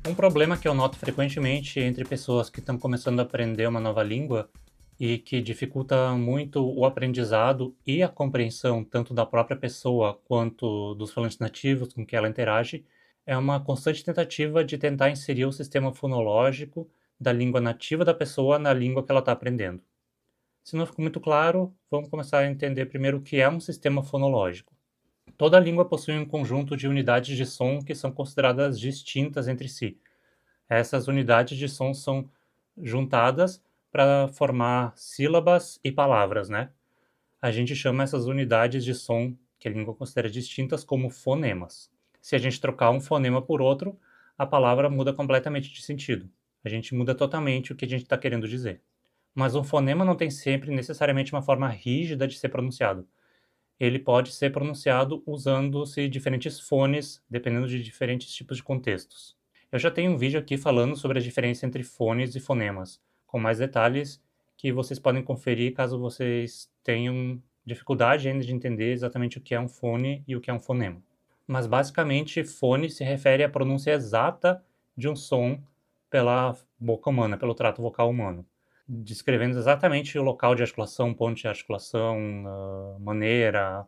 Um problema que eu noto frequentemente entre pessoas que estão começando a aprender uma nova língua e que dificulta muito o aprendizado e a compreensão tanto da própria pessoa quanto dos falantes nativos com que ela interage, é uma constante tentativa de tentar inserir o sistema fonológico da língua nativa da pessoa na língua que ela está aprendendo. Se não ficou muito claro, vamos começar a entender primeiro o que é um sistema fonológico. Toda língua possui um conjunto de unidades de som que são consideradas distintas entre si. Essas unidades de som são juntadas para formar sílabas e palavras, né? A gente chama essas unidades de som que a língua considera distintas como fonemas. Se a gente trocar um fonema por outro, a palavra muda completamente de sentido. A gente muda totalmente o que a gente está querendo dizer. Mas um fonema não tem sempre necessariamente uma forma rígida de ser pronunciado. Ele pode ser pronunciado usando-se diferentes fones, dependendo de diferentes tipos de contextos. Eu já tenho um vídeo aqui falando sobre a diferença entre fones e fonemas, com mais detalhes que vocês podem conferir caso vocês tenham dificuldade ainda de entender exatamente o que é um fone e o que é um fonema. Mas basicamente, fone se refere à pronúncia exata de um som pela boca humana, pelo trato vocal humano, descrevendo exatamente o local de articulação, ponto de articulação, maneira,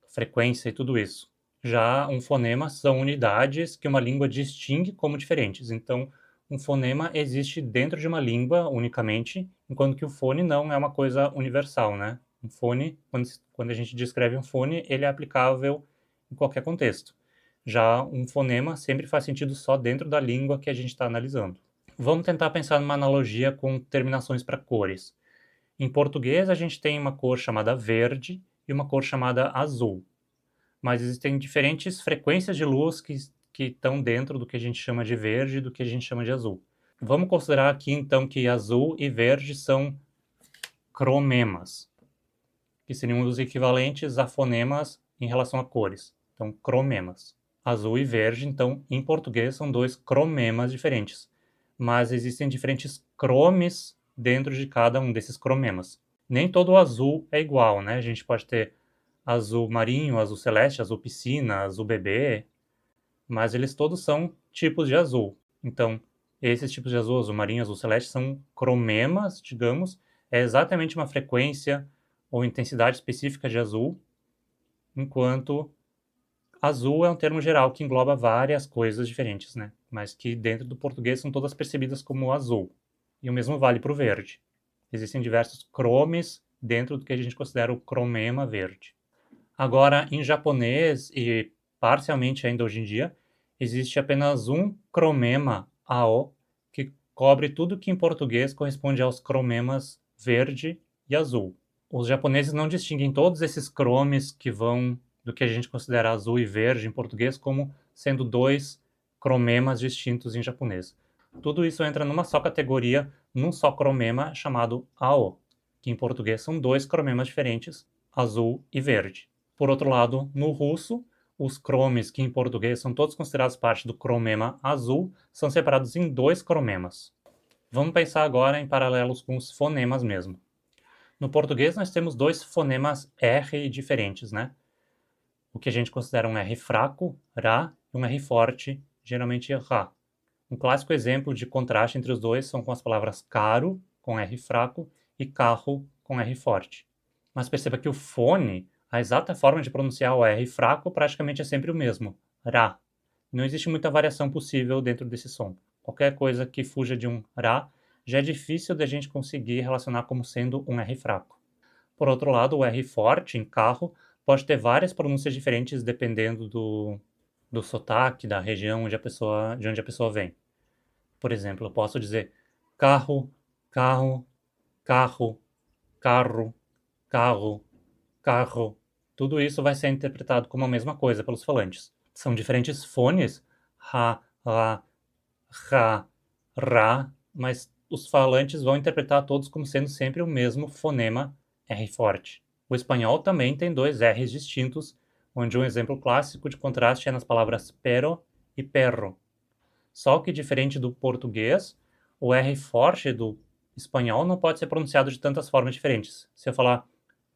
frequência e tudo isso. Já um fonema são unidades que uma língua distingue como diferentes. Então, um fonema existe dentro de uma língua unicamente, enquanto que o fone não é uma coisa universal, né? Um fone, quando a gente descreve um fone, ele é aplicável em qualquer contexto. Já um fonema sempre faz sentido só dentro da língua que a gente está analisando. Vamos tentar pensar numa analogia com terminações para cores. Em português, a gente tem uma cor chamada verde e uma cor chamada azul. Mas existem diferentes frequências de luz que estão dentro do que a gente chama de verde e do que a gente chama de azul. Vamos considerar aqui, então, que azul e verde são cromemas, que seriam os equivalentes a fonemas em relação a cores. Então, cromemas. Azul e verde, então, em português, são dois cromemas diferentes. Mas existem diferentes cromes dentro de cada um desses cromemas. Nem todo o azul é igual, né? A gente pode ter azul marinho, azul celeste, azul piscina, azul bebê, mas eles todos são tipos de azul. Então, esses tipos de azul, azul marinho, azul celeste, são cromemas, digamos, é exatamente uma frequência ou intensidade específica de azul, enquanto azul é um termo geral que engloba várias coisas diferentes, né? Mas que dentro do português são todas percebidas como azul. E o mesmo vale para o verde. Existem diversos cromes dentro do que a gente considera o cromema verde. Agora, em japonês e parcialmente ainda hoje em dia, existe apenas um cromema ao que cobre tudo que em português corresponde aos cromemas verde e azul. Os japoneses não distinguem todos esses cromes que vão do que a gente considera azul e verde em português como sendo dois cromemas distintos em japonês. Tudo isso entra numa só categoria, num só cromema chamado ao, que em português são dois cromemas diferentes, azul e verde. Por outro lado, no russo, os cromes, que em português são todos considerados parte do cromema azul, são separados em dois cromemas. Vamos pensar agora em paralelos com os fonemas mesmo. No português, nós temos dois fonemas R diferentes, né? O que a gente considera um R fraco, Ra, e um R forte, geralmente Ra. Um clássico exemplo de contraste entre os dois são com as palavras caro, com R fraco, e carro, com R forte. Mas perceba que o fone, a exata forma de pronunciar o R fraco, praticamente é sempre o mesmo, Ra. Não existe muita variação possível dentro desse som. Qualquer coisa que fuja de um Ra já é difícil de a gente conseguir relacionar como sendo um R fraco. Por outro lado, o R forte, em carro, pode ter várias pronúncias diferentes dependendo do sotaque, da região de onde a pessoa vem. Por exemplo, eu posso dizer carro, carro, carro, carro, carro, carro. Tudo isso vai ser interpretado como a mesma coisa pelos falantes. São diferentes fones, ra, ra, ra, ra, mas os falantes vão interpretar todos como sendo sempre o mesmo fonema R forte. O espanhol também tem dois R's distintos, onde um exemplo clássico de contraste é nas palavras pero e perro. Só que, diferente do português, o R forte do espanhol não pode ser pronunciado de tantas formas diferentes. Se eu falar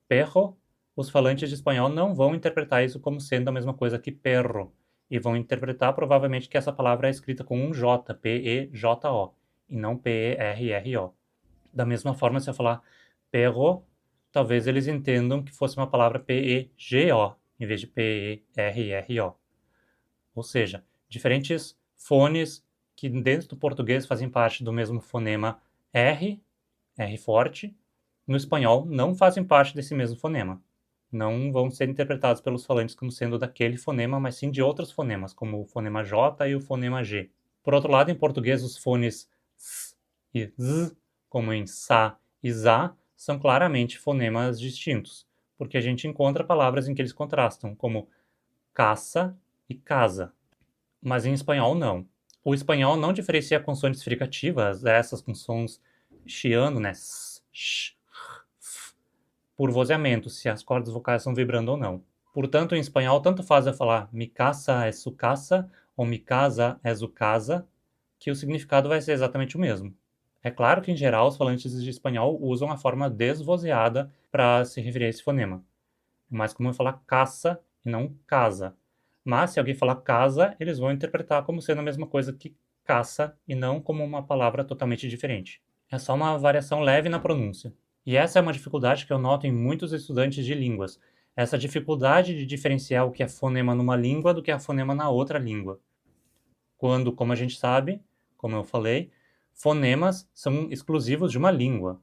perro, os falantes de espanhol não vão interpretar isso como sendo a mesma coisa que perro. e vão interpretar provavelmente que essa palavra é escrita com um J, P-E-J-O, e não P-E-R-R-O. Da mesma forma, se eu falar perro, talvez eles entendam que fosse uma palavra P-E-G-O, em vez de P-E-R-R-O. Ou seja, diferentes fones que dentro do português fazem parte do mesmo fonema R, R forte, no espanhol não fazem parte desse mesmo fonema. Não vão ser interpretados pelos falantes como sendo daquele fonema, mas sim de outros fonemas, como o fonema J e o fonema G. Por outro lado, em português, os fones S e Z, como em sa e za, são claramente fonemas distintos, porque a gente encontra palavras em que eles contrastam, como caça e casa. Mas em espanhol, não. O espanhol não diferencia consoantes fricativas, essas com sons chiando, né? S, sh, f, por vozeamento, se as cordas vocais estão vibrando ou não. Portanto, em espanhol, tanto faz eu falar mi casa é su casa ou mi casa é su casa, que o significado vai ser exatamente o mesmo. É claro que, em geral, os falantes de espanhol usam a forma desvozeada para se referir a esse fonema. É mais comum falar caça e não casa. Mas, se alguém falar casa, eles vão interpretar como sendo a mesma coisa que caça e não como uma palavra totalmente diferente. É só uma variação leve na pronúncia. E essa é uma dificuldade que eu noto em muitos estudantes de línguas. Essa dificuldade de diferenciar o que é fonema numa língua do que é fonema na outra língua. Quando, como a gente sabe, como eu falei, fonemas são exclusivos de uma língua.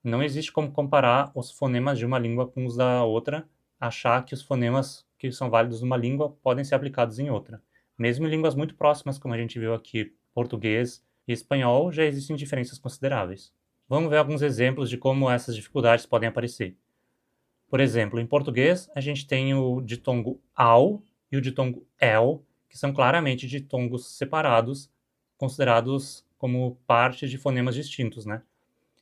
Não existe como comparar os fonemas de uma língua com os da outra, achar que os fonemas que são válidos numa língua podem ser aplicados em outra. Mesmo em línguas muito próximas, como a gente viu aqui, português e espanhol, já existem diferenças consideráveis. Vamos ver alguns exemplos de como essas dificuldades podem aparecer. Por exemplo, em português, a gente tem o ditongo ao e o ditongo el, que são claramente ditongos separados, considerados como parte de fonemas distintos, né?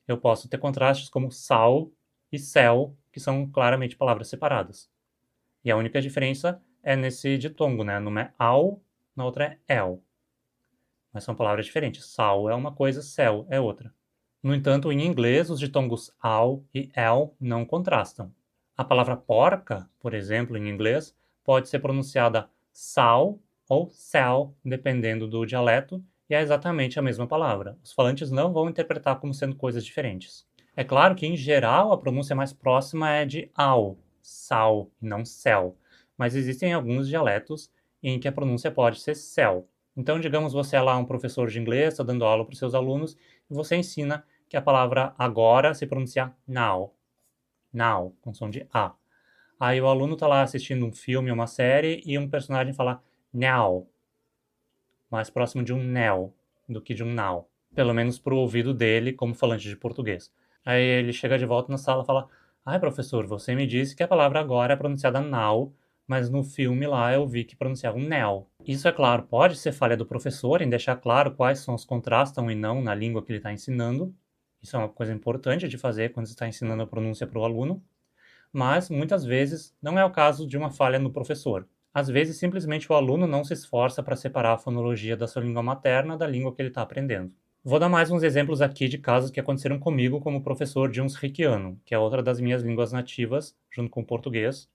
Eu posso ter contrastes como sal e céu, que são claramente palavras separadas. E a única diferença é nesse ditongo, né? Numa é ao, na outra é el. Mas são palavras diferentes. Sal é uma coisa, céu é outra. No entanto, em inglês, os ditongos ao e el não contrastam. A palavra porca, por exemplo, em inglês, pode ser pronunciada sal ou cell, dependendo do dialeto, e é exatamente a mesma palavra. Os falantes não vão interpretar como sendo coisas diferentes. É claro que, em geral, a pronúncia mais próxima é de ao, sal, e não cell, mas existem alguns dialetos em que a pronúncia pode ser cell. Então, digamos, você é lá um professor de inglês, está dando aula para os seus alunos, e você ensina que a palavra agora se pronuncia now. Now, com som de A. Aí o aluno está lá assistindo um filme, uma série, e um personagem fala now, mais próximo de um nel do que de um now. Pelo menos para o ouvido dele, como falante de português. Aí ele chega de volta na sala e fala: ai, professor, você me disse que a palavra agora é pronunciada now, mas no filme lá eu vi que pronunciava um nel. Isso, é claro, pode ser falha do professor em deixar claro quais sons contrastam e não na língua que ele está ensinando. Isso é uma coisa importante de fazer quando você está ensinando a pronúncia para o aluno. Mas, muitas vezes, não é o caso de uma falha no professor. Às vezes, simplesmente o aluno não se esforça para separar a fonologia da sua língua materna da língua que ele está aprendendo. Vou dar mais uns exemplos aqui de casos que aconteceram comigo como professor de unsriquiano, que é outra das minhas línguas nativas, junto com o português,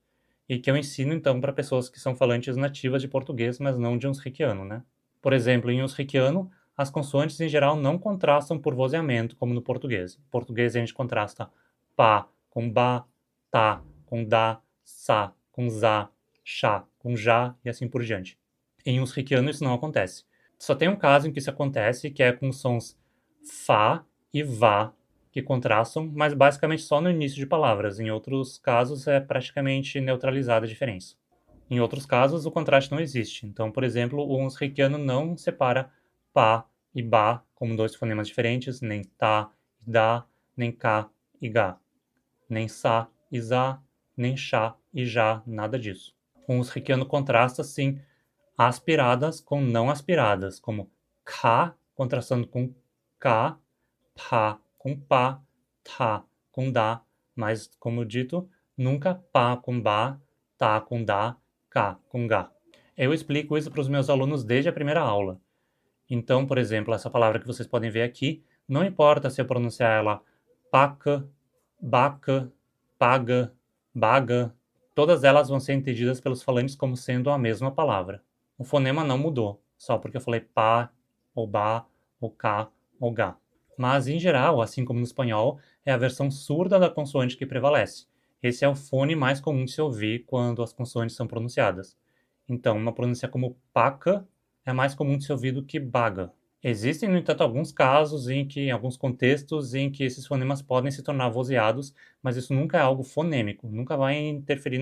e que eu ensino então para pessoas que são falantes nativas de português, mas não de unsriquiano, né? Por exemplo, em unsriquiano, as consoantes em geral não contrastam por vozeamento, como no português. Em português a gente contrasta pá com ba, tá com dá, sa com za, chá com já e assim por diante. Em unsriquiano isso não acontece. Só tem um caso em que isso acontece, que é com sons fá e vá, que contrastam, mas basicamente só no início de palavras. Em outros casos é praticamente neutralizada a diferença. Em outros casos o contraste não existe. Então, por exemplo, o unsriquiano não separa pá e ba como dois fonemas diferentes, nem tá e dá, nem cá e gá, nem sa e za, nem chá e já, nada disso. O unsriquiano contrasta, sim, aspiradas com não aspiradas, como cá contrastando com cá, pá com pá, tá com dá, mas, como dito, nunca pá com bá, tá com dá, cá com gá. Eu explico isso para os meus alunos desde a primeira aula. Então, por exemplo, essa palavra que vocês podem ver aqui, não importa se eu pronunciar ela paca, baca, paga, baga, todas elas vão ser entendidas pelos falantes como sendo a mesma palavra. O fonema não mudou, só porque eu falei pá, ou bá, ou cá, ou gá. Mas, em geral, assim como no espanhol, é a versão surda da consoante que prevalece. Esse é o fone mais comum de se ouvir quando as consoantes são pronunciadas. Então, uma pronúncia como paca é mais comum de se ouvir do que baga. Existem, no entanto, alguns casos em alguns contextos, em que esses fonemas podem se tornar vozeados, mas isso nunca é algo fonêmico, nunca vai interferir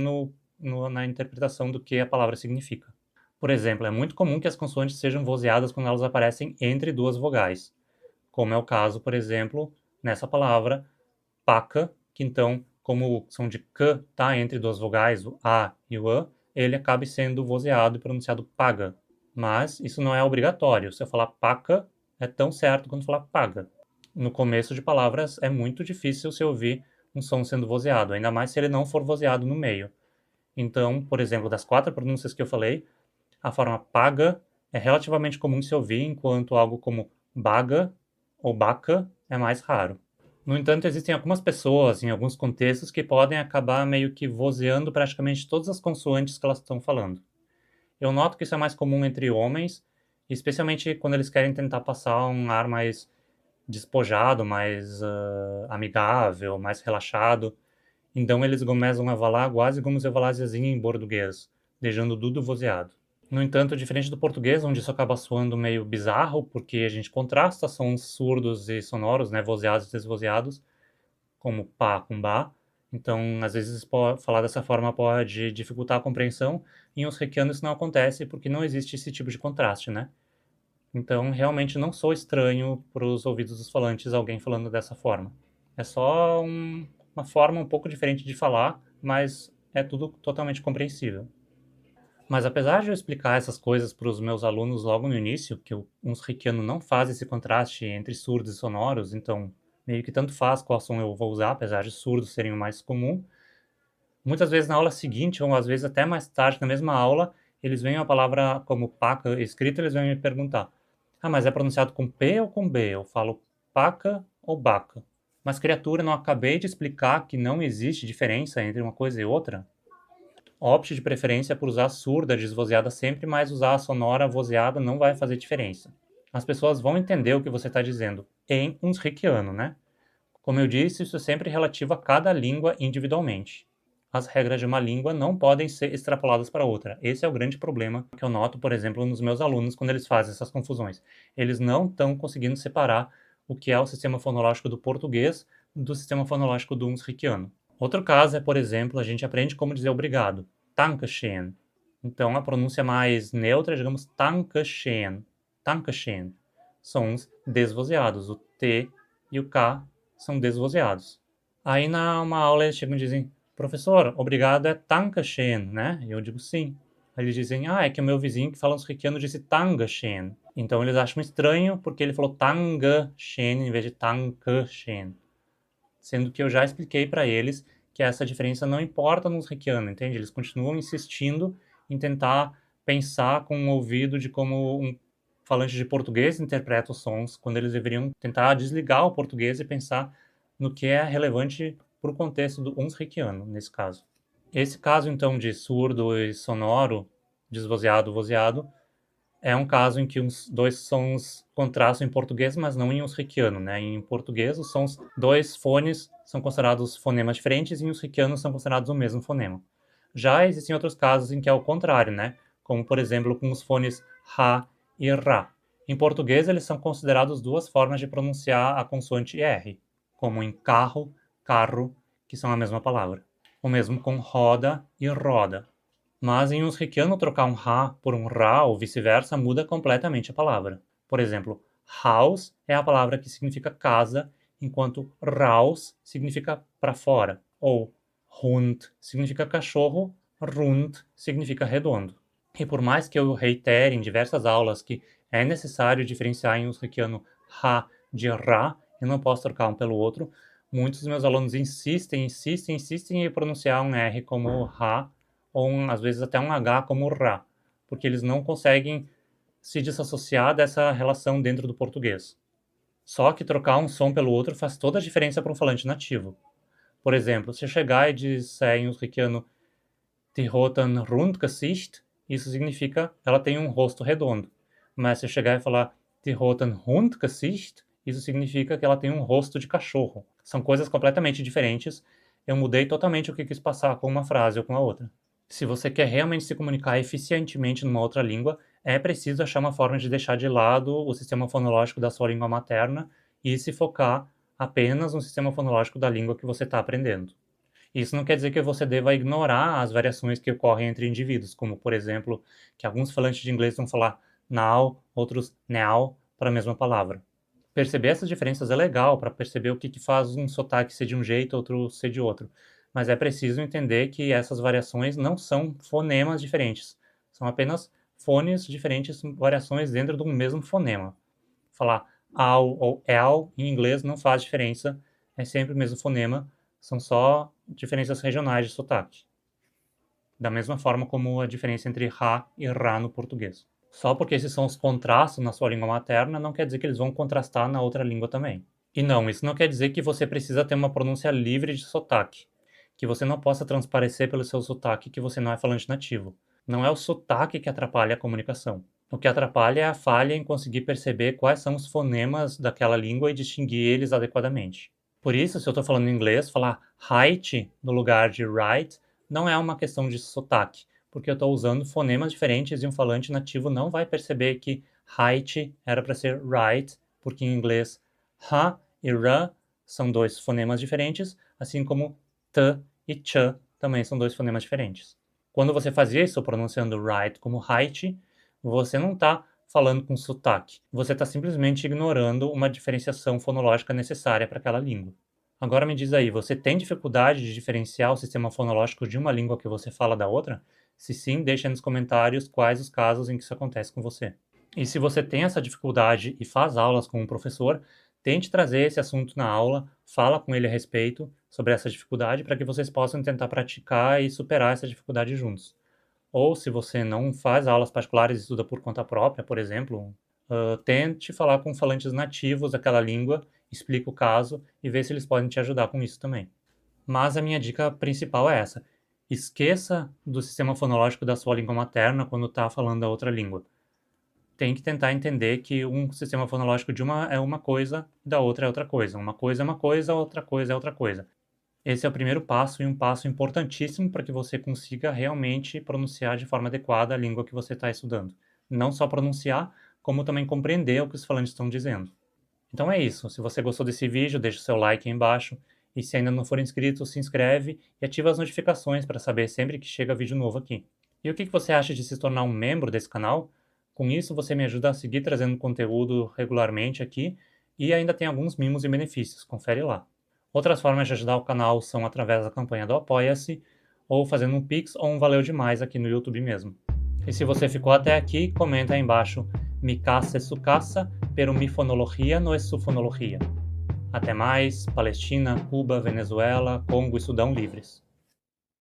na interpretação do que a palavra significa. Por exemplo, é muito comum que as consoantes sejam vozeadas quando elas aparecem entre duas vogais, como é o caso, por exemplo, nessa palavra paca, que então, como o som de k está entre duas vogais, o a e o a, ele acaba sendo vozeado e pronunciado paga. Mas isso não é obrigatório. Se eu falar paca, é tão certo quanto falar paga. No começo de palavras é muito difícil se ouvir um som sendo vozeado, ainda mais se ele não for vozeado no meio. Então, por exemplo, das 4 pronúncias que eu falei, a forma paga é relativamente comum de se ouvir, enquanto algo como baga ou baca é mais raro. No entanto, existem algumas pessoas, em alguns contextos, que podem acabar meio que vozeando praticamente todas as consoantes que elas estão falando. Eu noto que isso é mais comum entre homens, especialmente quando eles querem tentar passar um ar mais despojado, mais amigável, mais relaxado. Então eles começam a falar quase como se eu falasse assim em português, deixando tudo vozeado. No entanto, diferente do português, onde isso acaba soando meio bizarro, porque a gente contrasta sons surdos e sonoros, né, vozeados e desvozeados, como pá com bá. Então, às vezes, falar dessa forma pode dificultar a compreensão. Em os requianos isso não acontece porque não existe esse tipo de contraste, né? Então, realmente não sou estranho para os ouvidos dos falantes alguém falando dessa forma. É só uma forma um pouco diferente de falar, mas é tudo totalmente compreensível. Mas apesar de eu explicar essas coisas para os meus alunos logo no início, que o Unriquiano não faz esse contraste entre surdos e sonoros, então meio que tanto faz qual som eu vou usar, apesar de surdos serem o mais comum, muitas vezes na aula seguinte, ou às vezes até mais tarde na mesma aula, eles veem a palavra como paca escrita, eles vêm me perguntar: ah, mas é pronunciado com P ou com B? Eu falo paca ou baca. Mas criatura, não acabei de explicar que não existe diferença entre uma coisa e outra? Opte de preferência por usar a surda desvozeada sempre, mas usar a sonora vozeada não vai fazer diferença. As pessoas vão entender o que você está dizendo em Unsriquiano, né? Como eu disse, isso é sempre relativo a cada língua individualmente. As regras de uma língua não podem ser extrapoladas para outra. Esse é o grande problema que eu noto, por exemplo, nos meus alunos quando eles fazem essas confusões. Eles não estão conseguindo separar o que é o sistema fonológico do português do sistema fonológico do Unsriquiano. Outro caso é, por exemplo, a gente aprende como dizer obrigado. Dankeschön. Então, a pronúncia mais neutra, digamos, Dankeschön. Dankeschön. Sons desvozeados. O T e o K são desvozeados. Aí, na uma aula, eles chegam e dizem: professor, obrigado é Dankeschön, né? E eu digo sim. Aí eles dizem: ah, é que o meu vizinho que fala uns riquianos disse Tangeschen. Então, eles acham estranho porque ele falou Tangeschen em vez de Dankeschön. Sendo que eu já expliquei para eles que essa diferença não importa nos Reikianos, entende? Eles continuam insistindo em tentar pensar com o ouvido de como um falante de português interpreta os sons, quando eles deveriam tentar desligar o português e pensar no que é relevante para o contexto do uns reikiano, nesse caso. Esse caso, então, de surdo e sonoro, desvozeado, vozeado, é um caso em que os dois sons contrastam em português, mas não em usriquiano, né? Em português, os sons, dois fones são considerados fonemas diferentes e em usriquiano são considerados o mesmo fonema. Já existem outros casos em que é o contrário, né? Como, por exemplo, com os fones ra e ra. Em português, eles são considerados duas formas de pronunciar a consoante R, como em carro, carro, que são a mesma palavra. O mesmo com roda e roda. Mas em Usriquiano, trocar um Ra por um Ra ou vice-versa muda completamente a palavra. Por exemplo, Haus é a palavra que significa casa, enquanto Raus significa para fora. Ou Hund significa cachorro, Rund significa redondo. E por mais que eu reitere em diversas aulas que é necessário diferenciar em Usriquiano Ra de Ra, eu não posso trocar um pelo outro, muitos dos meus alunos insistem em pronunciar um R como Ra ou às vezes até um H como Ra, porque eles não conseguem se desassociar dessa relação dentro do português. Só que trocar um som pelo outro faz toda a diferença para um falante nativo. Por exemplo, se eu chegar e disser em usriquiano Die roten Rundgesicht, isso significa ela tem um rosto redondo. Mas se eu chegar e falar die hat ein Hundgesicht, isso significa que ela tem um rosto de cachorro. São coisas completamente diferentes. Eu mudei totalmente o que quis passar com uma frase ou com a outra. Se você quer realmente se comunicar eficientemente numa outra língua, é preciso achar uma forma de deixar de lado o sistema fonológico da sua língua materna e se focar apenas no sistema fonológico da língua que você está aprendendo. Isso não quer dizer que você deva ignorar as variações que ocorrem entre indivíduos, como, por exemplo, que alguns falantes de inglês vão falar now, outros now para a mesma palavra. Perceber essas diferenças é legal para perceber o que faz um sotaque ser de um jeito, outro ser de outro. Mas é preciso entender que essas variações não são fonemas diferentes. São apenas fones diferentes, variações dentro de um mesmo fonema. Falar ao ou el em inglês não faz diferença, é sempre o mesmo fonema, são só diferenças regionais de sotaque. Da mesma forma como a diferença entre ra e ra no português. Só porque esses são os contrastes na sua língua materna, não quer dizer que eles vão contrastar na outra língua também. E não, isso não quer dizer que você precisa ter uma pronúncia livre de sotaque, que você não possa transparecer pelo seu sotaque que você não é falante nativo. Não é o sotaque que atrapalha a comunicação. O que atrapalha é a falha em conseguir perceber quais são os fonemas daquela língua e distinguir eles adequadamente. Por isso, se eu estou falando em inglês, falar height no lugar de right não é uma questão de sotaque, porque eu estou usando fonemas diferentes e um falante nativo não vai perceber que height era para ser right, porque em inglês ha e ra são dois fonemas diferentes, assim como t e ch também são dois fonemas diferentes. Quando você faz isso, pronunciando right como height, você não está falando com sotaque. Você está simplesmente ignorando uma diferenciação fonológica necessária para aquela língua. Agora me diz aí, você tem dificuldade de diferenciar o sistema fonológico de uma língua que você fala da outra? Se sim, deixa nos comentários quais os casos em que isso acontece com você. E se você tem essa dificuldade e faz aulas com um professor, tente trazer esse assunto na aula, fala com ele a respeito sobre essa dificuldade para que vocês possam tentar praticar e superar essa dificuldade juntos. Ou se você não faz aulas particulares e estuda por conta própria, por exemplo, tente falar com falantes nativos daquela língua, explica o caso e vê se eles podem te ajudar com isso também. Mas a minha dica principal é essa. Esqueça do sistema fonológico da sua língua materna quando está falando a outra língua. Tem que tentar entender que um sistema fonológico de uma é uma coisa, da outra é outra coisa. Uma coisa é uma coisa, outra coisa é outra coisa. Esse é o primeiro passo e um passo importantíssimo para que você consiga realmente pronunciar de forma adequada a língua que você está estudando. Não só pronunciar, como também compreender o que os falantes estão dizendo. Então é isso. Se você gostou desse vídeo, deixa o seu like aí embaixo. E se ainda não for inscrito, se inscreve e ativa as notificações para saber sempre que chega vídeo novo aqui. E o que você acha de se tornar um membro desse canal? Com isso, você me ajuda a seguir trazendo conteúdo regularmente aqui e ainda tem alguns mimos e benefícios. Confere lá. Outras formas de ajudar o canal são através da campanha do Apoia-se, ou fazendo um Pix ou um Valeu Demais aqui no YouTube mesmo. E se você ficou até aqui, comenta aí embaixo Mi casa é su casa, pero mi fonologia no es su fonologia. Até mais, Palestina, Cuba, Venezuela, Congo e Sudão livres.